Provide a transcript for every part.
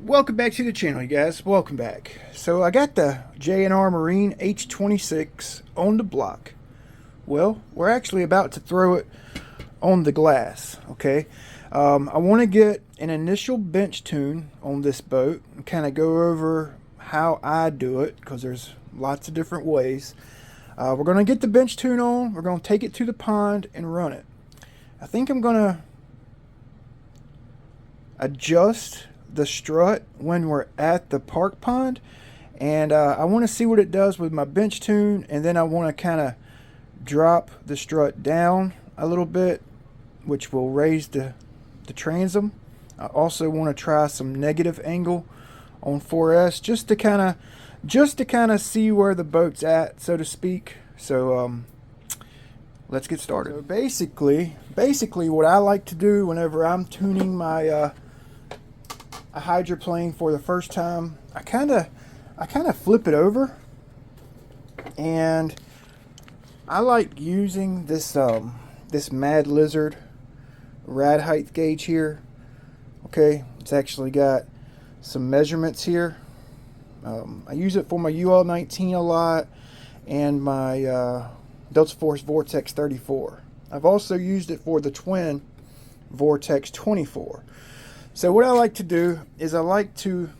Welcome back to the channel, you guys. Welcome back. So I got the J&R Marine H26 on the block. Well, we're actually about to throw it on the glass, okay? I want to get an initial bench tune on this boat and kind of go over how I do it, because there's lots of different ways. We're going to get the bench tune on. We're going to take it to the pond and run it. I think I'm going to adjust the strut when we're at the park pond, and I want to see what it does with my bench tune, and then I want to kind of drop the strut down a little bit, which will raise the transom. I also want to try some negative angle on 4S just to kind of see where the boat's at, so to speak. So let's get started. So basically what I like to do whenever I'm tuning my a hydroplane for the first time, I kind of flip it over, and I like using this this Mad Lizard rad height gauge here. Okay, it's actually got some measurements here. I use it for my UL19 a lot and my Delta Force Vortex 34. I've also used it for the twin Vortex 24. So what I like to do is I like to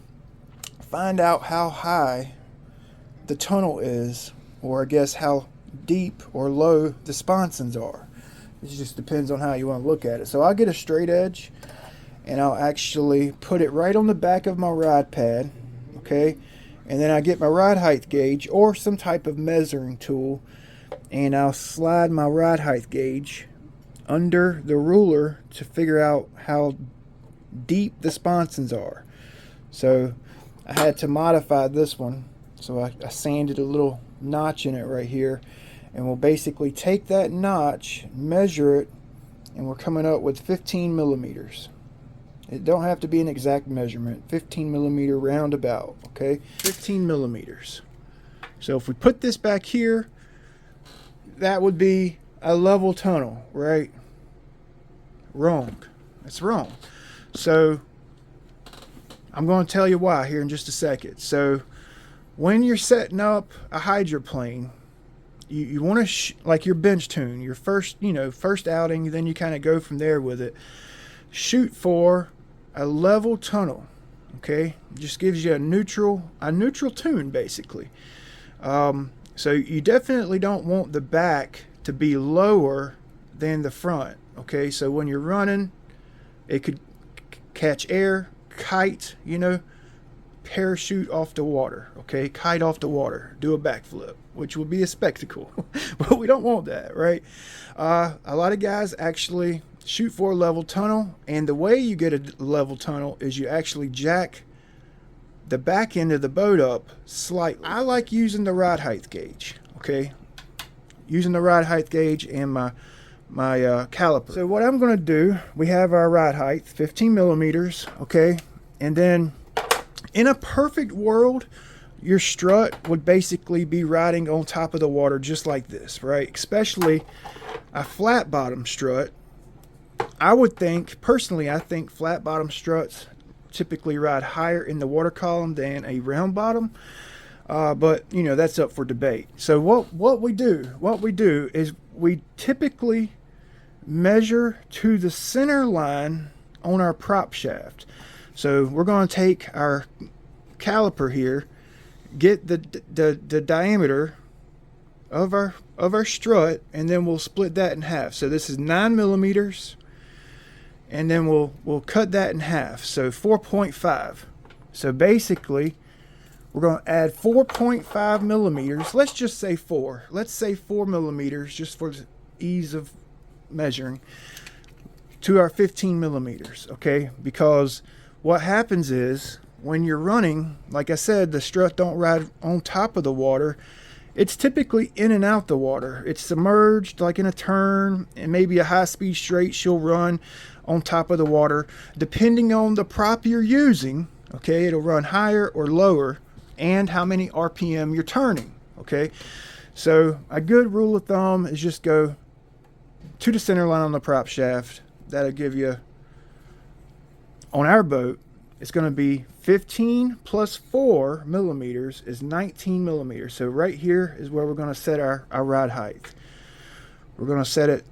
find out how high the tunnel is, or I guess how deep or low the sponsons are. It just depends on how you want to look at it. So I'll get a straight edge and I'll actually put it right on the back of my rod pad, okay? And then I get my rod height gauge or some type of measuring tool, and I'll slide my rod height gauge under the ruler to figure out how deep the sponsons are. So I had to modify this one, so I sanded a little notch in it right here, and we'll basically take that notch, measure it, and we're coming up with 15 millimeters. It don't have to be an exact measurement, 15 millimeter roundabout, okay? 15 millimeters. So if we put this back here, that would be a level tunnel, right? Wrong. That's wrong. So I'm going to tell you why here in just a second. So when you're setting up a hydroplane, you want to like your bench tune, your first outing, then you kind of go from there with it. Shoot for a level tunnel, okay? It just gives you a neutral tune basically. So you definitely don't want the back to be lower than the front, okay? So when you're running, it could catch air, kite, parachute off the water, okay? Kite off the water, do a backflip, which would be a spectacle. But we don't want that, right? A lot of guys actually shoot for a level tunnel, and the way you get a level tunnel is you actually jack the back end of the boat up slightly. I like using the rod height gauge, okay? Using the rod height gauge and my caliper. So what I'm going to do, we have our rod height, 15 millimeters, okay? And then in a perfect world, your strut would basically be riding on top of the water just like this, right? Especially a flat bottom strut. I would think, personally, I think flat bottom struts typically ride higher in the water column than a round bottom. But that's up for debate. So what we do is we typically measure to the center line on our prop shaft. So we're going to take our caliper here, get the diameter of our strut, and then we'll split that in half. So this is 9 millimeters, and then we'll cut that in half. So 4.5. So basically we're going to add 4.5 millimeters. Let's just say 4. Let's say 4 millimeters just for the ease of measuring to our 15 millimeters, okay? Because what happens is when you're running, like I said, the strut don't ride on top of the water. It's typically in and out the water. It's submerged, like in a turn, and maybe a high-speed straight, she'll run on top of the water. Depending on the prop you're using, okay, it'll run higher or lower, and how many RPM you're turning, okay? So a good rule of thumb is just go to the center line on the prop shaft. That'll give you, on our boat, it's going to be 15 plus 4 millimeters is 19 millimeters. So right here is where we're going to set our rod height. We're going to set it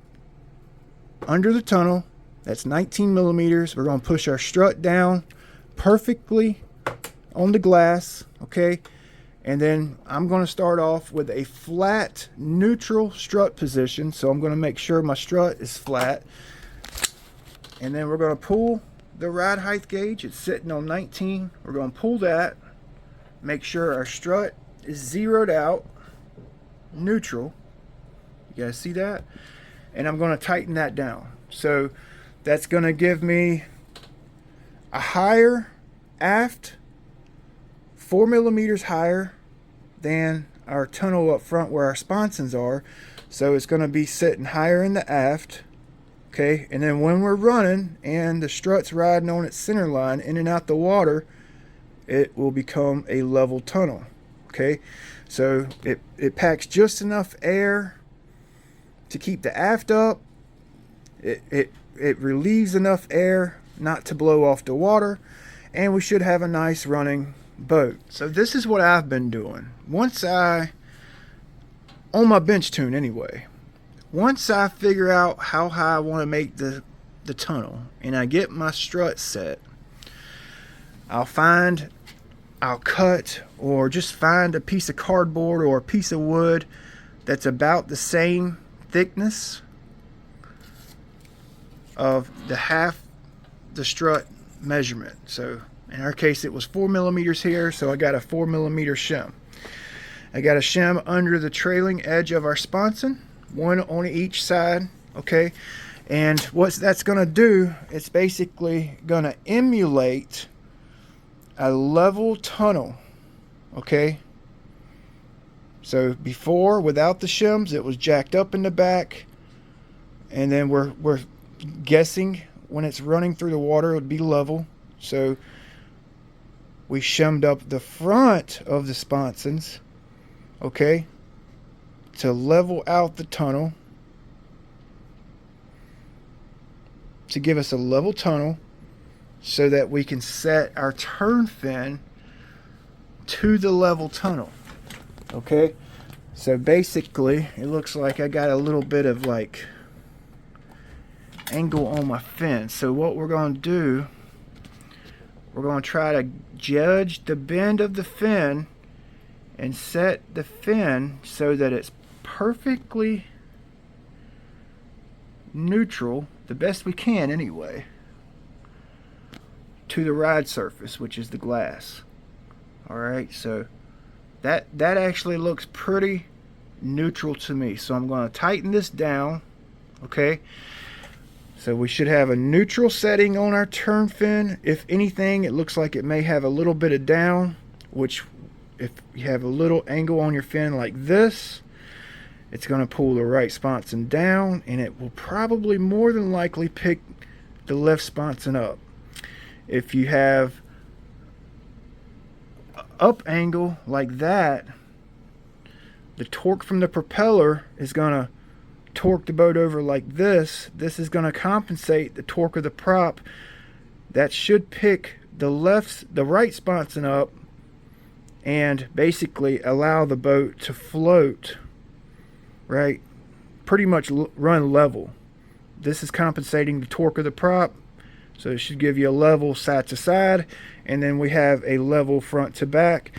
under the tunnel. That's 19 millimeters. We're going to push our strut down perfectly on the glass, okay? And then I'm going to start off with a flat neutral strut position. So I'm going to make sure my strut is flat. And then we're going to pull the rod height gauge. It's sitting on 19. We're going to pull that, make sure our strut is zeroed out, neutral. You guys see that? And I'm going to tighten that down. So that's going to give me a higher aft, 4 millimeters higher than our tunnel up front where our sponsons are. So it's going to be sitting higher in the aft. Okay, and then when we're running and the strut's riding on its center line in and out the water, it will become a level tunnel. Okay, so it packs just enough air to keep the aft up. It relieves enough air not to blow off the water, and we should have a nice running boat. So this is what I've been doing. On my bench tune anyway, once I figure out how high I want to make the tunnel and I get my strut set, I'll cut or just find a piece of cardboard or a piece of wood that's about the same thickness of the strut measurement. So in our case it was 4 millimeters here, so I got a 4 millimeter shim. I got a shim under the trailing edge of our sponson, one on each side, okay? And what that's going to do, it's basically going to emulate a level tunnel, okay? So before, without the shims, it was jacked up in the back, and then we're guessing when it's running through the water it would be level. So we shimmed up the front of the sponsons, okay, to level out the tunnel, to give us a level tunnel so that we can set our turn fin to the level tunnel. Okay, so basically it looks like I got a little bit of like angle on my fin. So what we're going to do, we're going to try to judge the bend of the fin and set the fin so that it's perfectly neutral, the best we can anyway, to the ride surface, which is the glass. Alright, so that actually looks pretty neutral to me. So I'm going to tighten this down, okay? So we should have a neutral setting on our turn fin. If anything, it looks like it may have a little bit of down, which if you have a little angle on your fin like this, it's going to pull the right sponson down, and it will probably more than likely pick the left sponson up. If you have up angle like that, the torque from the propeller is going to torque the boat over like this. This is going to compensate the torque of the prop. That should pick the right sponson up and basically allow the boat to float, right? Pretty much run level. This is compensating the torque of the prop, so it should give you a level side to side, and then we have a level front to back.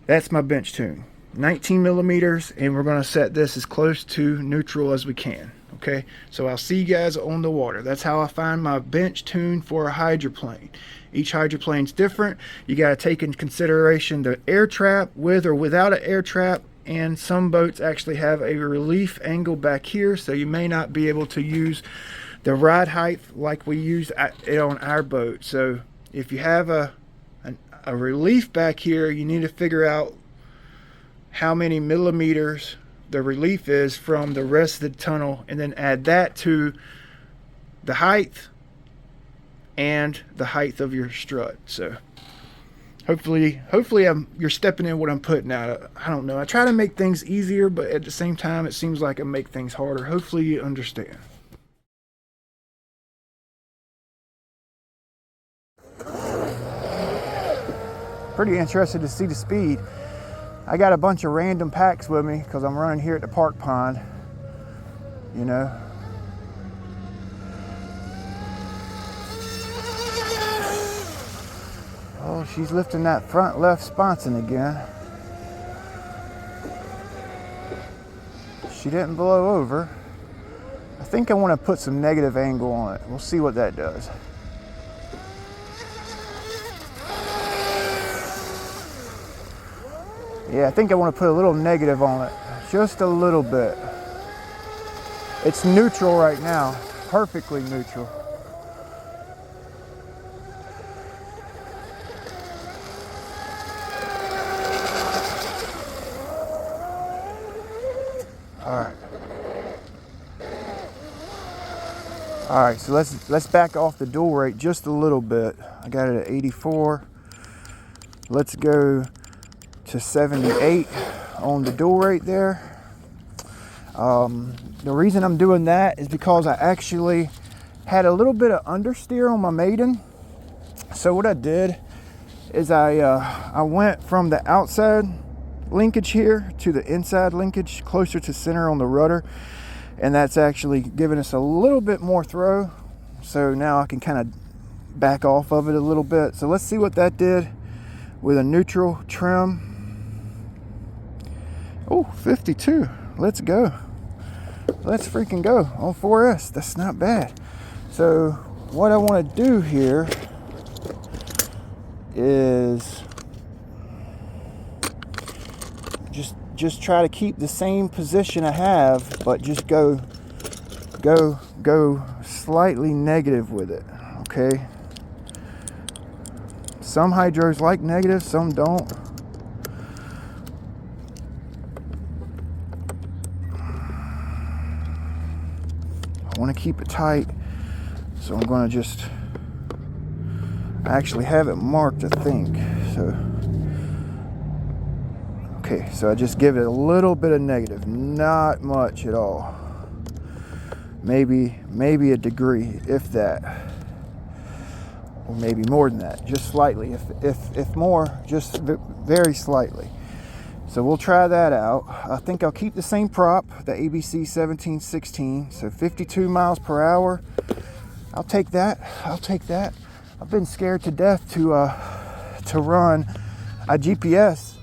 That's my bench tune, 19 millimeters, and we're going to set this as close to neutral as we can. Okay, so I'll see you guys on the water. That's how I find my bench tune for a hydroplane. Each hydroplane's different. You got to take into consideration the air trap, with or without an air trap, and some boats actually have a relief angle back here, so you may not be able to use the ride height like we use it on our boat. So if you have a relief back here, you need to figure out how many millimeters the relief is from the rest of the tunnel, and then add that to the height and the height of your strut. So hopefully you're stepping in what I'm putting out. I don't know, I try to make things easier, but at the same time it seems like I make things harder. Hopefully you understand. Pretty interested to see the speed. I got a bunch of random packs with me because I'm running here at the park pond, you know. Oh, she's lifting that front left sponson again. She didn't blow over. I think I want to put some negative angle on it. We'll see what that does. Yeah, I think I want to put a little negative on it. Just a little bit. It's neutral right now. Perfectly neutral. All right, so let's back off the dual rate just a little bit. I got it at 84. Let's go to 78 on the dual rate there. The reason I'm doing that is because I actually had a little bit of understeer on my maiden. So what I did is I went from the outside linkage here to the inside linkage closer to center on the rudder, and that's actually giving us a little bit more throw. So now I can kind of back off of it a little bit. So let's see what that did with a neutral trim. Oh, 52. Let's go. Let's freaking go on 4S. That's not bad. So what I want to do here is just try to keep the same position I have, but just go slightly negative with it. Okay. Some hydros like negative, some don't. I want to keep it tight, so I'm going to just actually have it marked, I think. So okay, so I just give it a little bit of negative, not much at all. Maybe a degree, if that, or maybe more than that, just slightly. If more, just very slightly. So we'll try that out. I think I'll keep the same prop, the ABC 1716, so 52 miles per hour. I'll take that. I've been scared to death to run a GPS.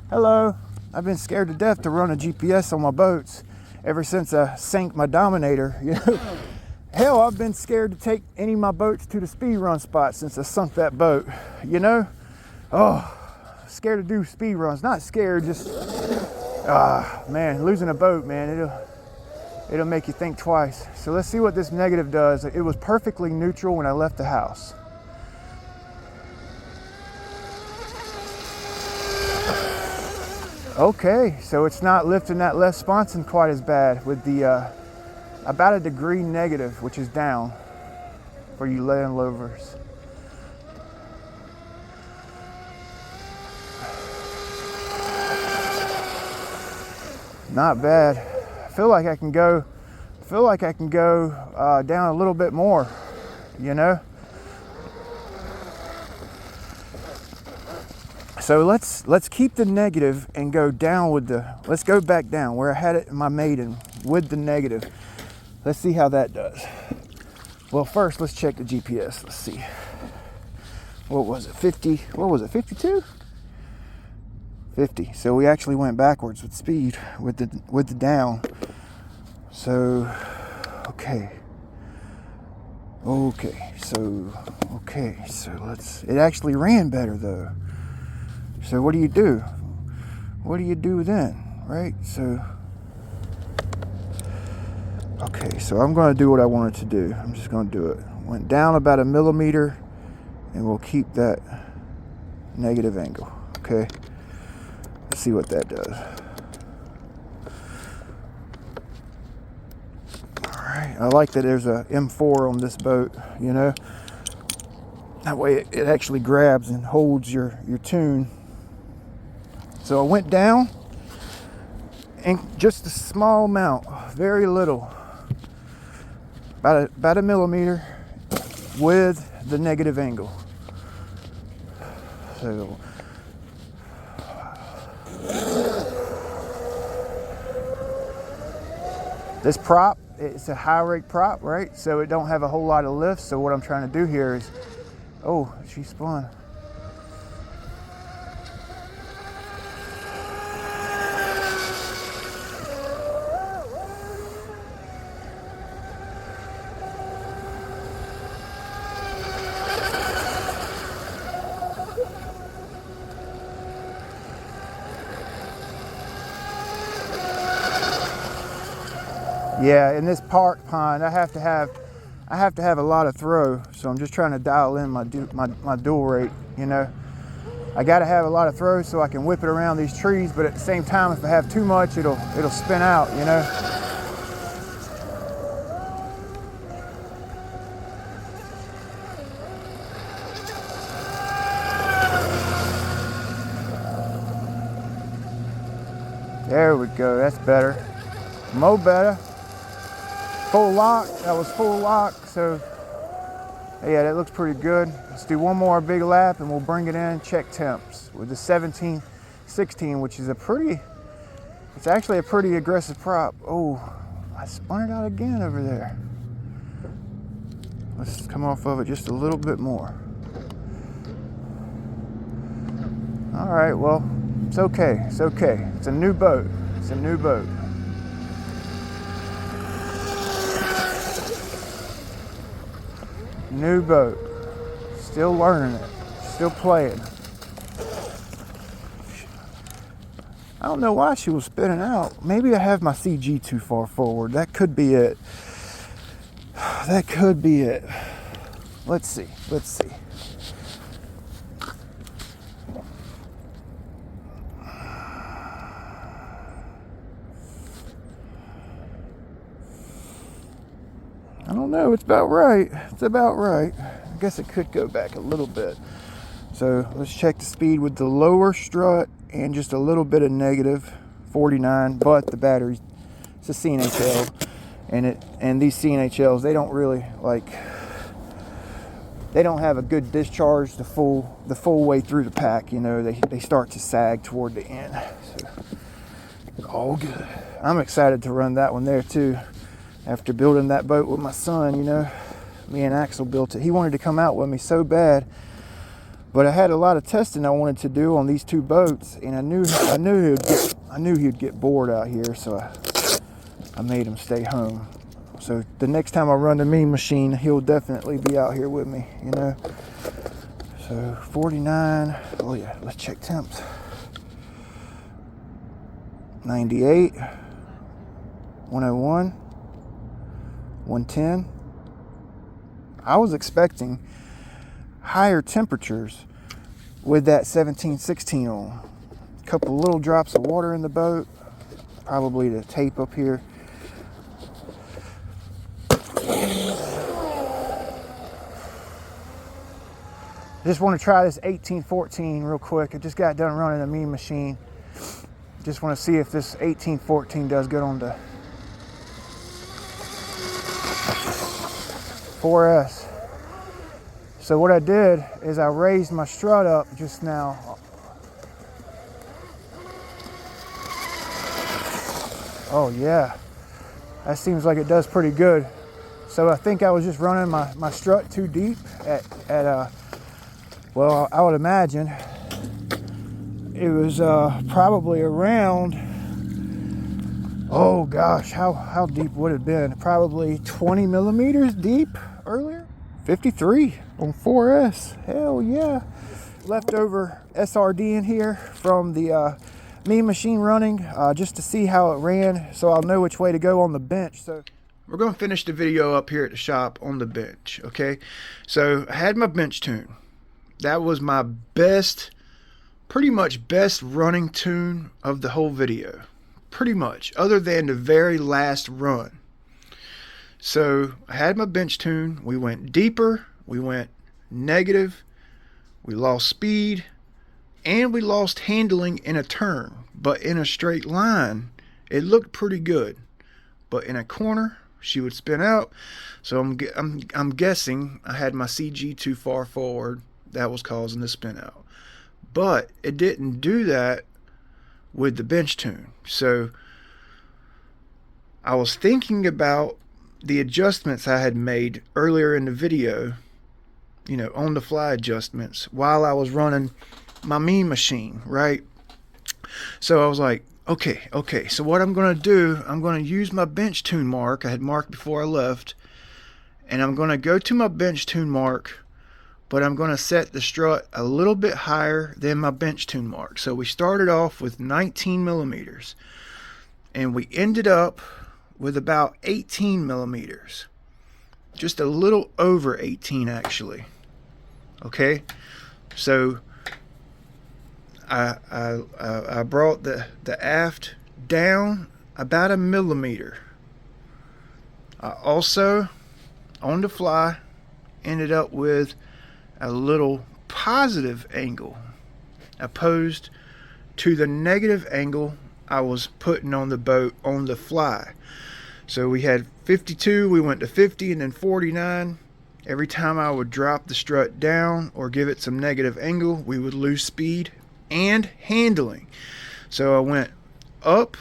Hello. I've been scared to death to run a GPS on my boats ever since I sank my Dominator. You know, hell, I've been scared to take any of my boats to the speed run spot since I sunk that boat. You know, scared to do speed runs. Not scared, just man, losing a boat, man, it'll make you think twice. So let's see what this negative does. It was perfectly neutral when I left the house. Okay, so it's not lifting that left sponson quite as bad with the about a degree negative, which is down for you land lovers. Not bad. I feel like I can go down a little bit more, you know. So let's keep the negative and go down with let's go back down where I had it in my maiden with the negative. Let's see how that does. Well, first let's check the GPS. Let's see. What was it? 50? What was it? 52? 50. So we actually went backwards with speed with the down. So okay. So it actually ran better though. So what do you do? What do you do then, right? So okay, so I'm going to do what I wanted to do. I'm just going to do it. Went down about 1 millimeter, and we'll keep that negative angle. Okay. Let's see what that does. All right. I like that there's a M4 on this boat. You know, that way it actually grabs and holds your tune. So I went down, and just a small amount, very little, about 1 millimeter with the negative angle. So this prop, it's a high rake prop, right? So it don't have a whole lot of lift. So what I'm trying to do here is, oh, she spun. Yeah, in this park pond, I have to have a lot of throw. So I'm just trying to dial in my dual rate. You know, I got to have a lot of throw so I can whip it around these trees. But at the same time, if I have too much, it'll spin out. You know. There we go. That's better. Mo better. Full lock, that was full lock, so yeah, that looks pretty good. Let's do one more big lap and we'll bring it in, check temps with the 1716, which is it's actually a pretty aggressive prop. Oh, I spun it out again over there. Let's come off of it just a little bit more. All right, well, it's okay, it's okay. It's a new boat, it's a new boat. New boat, still learning it, still playing. I don't know why she was spinning out. Maybe I have my CG too far forward. That could be it. That could be it. Let's see, let's see. I don't know, it's about right. It's about right. I guess it could go back a little bit. So let's check the speed with the lower strut and just a little bit of negative 49, but the battery's, it's a CNHL, and these CNHLs, they don't really they don't have a good discharge the full way through the pack. You know, they start to sag toward the end. So all good. I'm excited to run that one there too. After building that boat with my son, you know, me and Axel built it. He wanted to come out with me so bad, but I had a lot of testing I wanted to do on these two boats, and I knew he'd get bored out here, so I made him stay home. So the next time I run the Mean Machine, he'll definitely be out here with me, you know. So 49. Oh yeah, let's check temps. 98, 101. 110. I was expecting higher temperatures with that 1716 on. A couple little drops of water in the boat, probably the tape up here. Just want to try this 1814 real quick. I just got done running a Mean Machine. Just want to see if this 1814 does good on the 4S. So what I did is I raised my strut up just now. Oh yeah, that seems like it does pretty good. So I think I was just running my strut too deep at well, I would imagine it was probably around, oh gosh, how deep would it have been? Probably 20 millimeters deep earlier. 53 on 4S. Hell yeah. Leftover SRD in here from the Mean Machine running, just to see how it ran, so I'll know which way to go on the bench. So we're going to finish the video up here at the shop on the bench, okay? So I had my bench tune. That was my best, pretty much best running tune of the whole video. Pretty much, other than the very last run. So I had my bench tune. We went deeper, we went negative, we lost speed, and we lost handling in a turn. But in a straight line, it looked pretty good. But in a corner, she would spin out. So I'm guessing I had my CG too far forward. That was causing the spin out. but it didn't do that with the bench tune. So I was thinking about the adjustments I had made earlier in the video, you know, on the fly adjustments while I was running my mean machine, right? So I was like, okay, so what I'm going to do, I'm going to use my bench tune mark I had marked before I left, and I'm going to go to my bench tune mark, but I'm going to set the strut a little bit higher than my bench tune mark. So we started off with 19 millimeters, and we ended up with about 18 millimeters, just a little over 18 actually. Okay, so I brought the aft down about a millimeter. I also, on the fly, ended up with a little positive angle opposed to the negative angle I was putting on the boat on the fly. So we had 52, we went to 50, and then 49. Every time I would drop the strut down or give it some negative angle, we would lose speed and handling. So I went up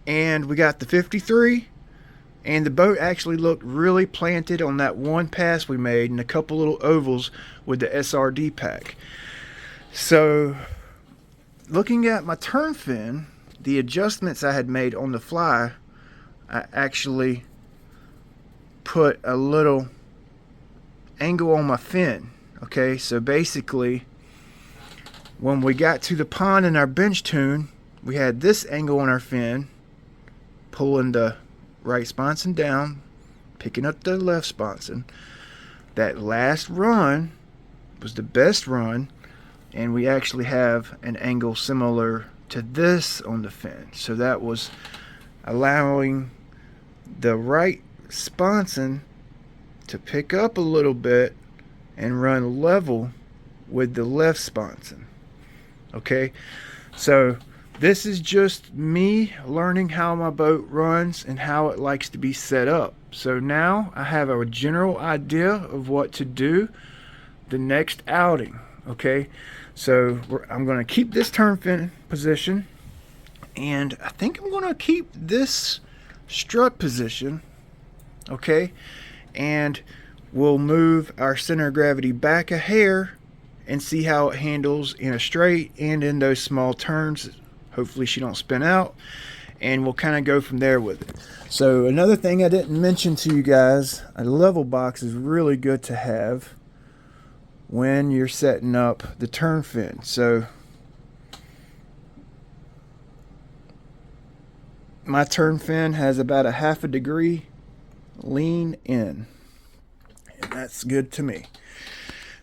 and we got the 53, and the boat actually looked really planted on that one pass we made and a couple little ovals with the SRD pack. So looking at my turn fin, the adjustments I had made on the fly, I actually put a little angle on my fin. Okay, so basically when we got to the pond in our bench tune, we had this angle on our fin, pulling the right sponson down, picking up the left sponson. That last run was the best run, and we actually have an angle similar to this on the fin. So that was allowing the right sponson to pick up a little bit and run level with the left sponson. Okay, so this is just me learning how my boat runs and how it likes to be set up. So now I have a general idea of what to do the next outing. Okay, so I'm going to keep this turn fin position, and I think I'm going to keep this strut position. Okay, and we'll move our center of gravity back a hair and see how it handles in a straight and in those small turns. Hopefully she don't spin out, and we'll kind of go from there with it. So another thing I didn't mention to you guys, a level box is really good to have when you're setting up the turn fin. So my turn fin has about a 1/2 degree lean in, and that's good to me.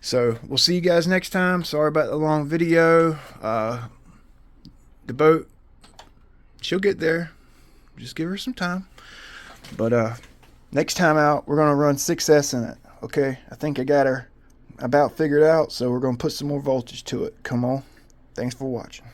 So we'll see you guys next time. Sorry about the long video. The boat, she'll get there, just give her some time. But next time out, we're going to run 6S in it. Okay, I think I got her about figured out, so we're going to put some more voltage to it. Come on. Thanks for watching.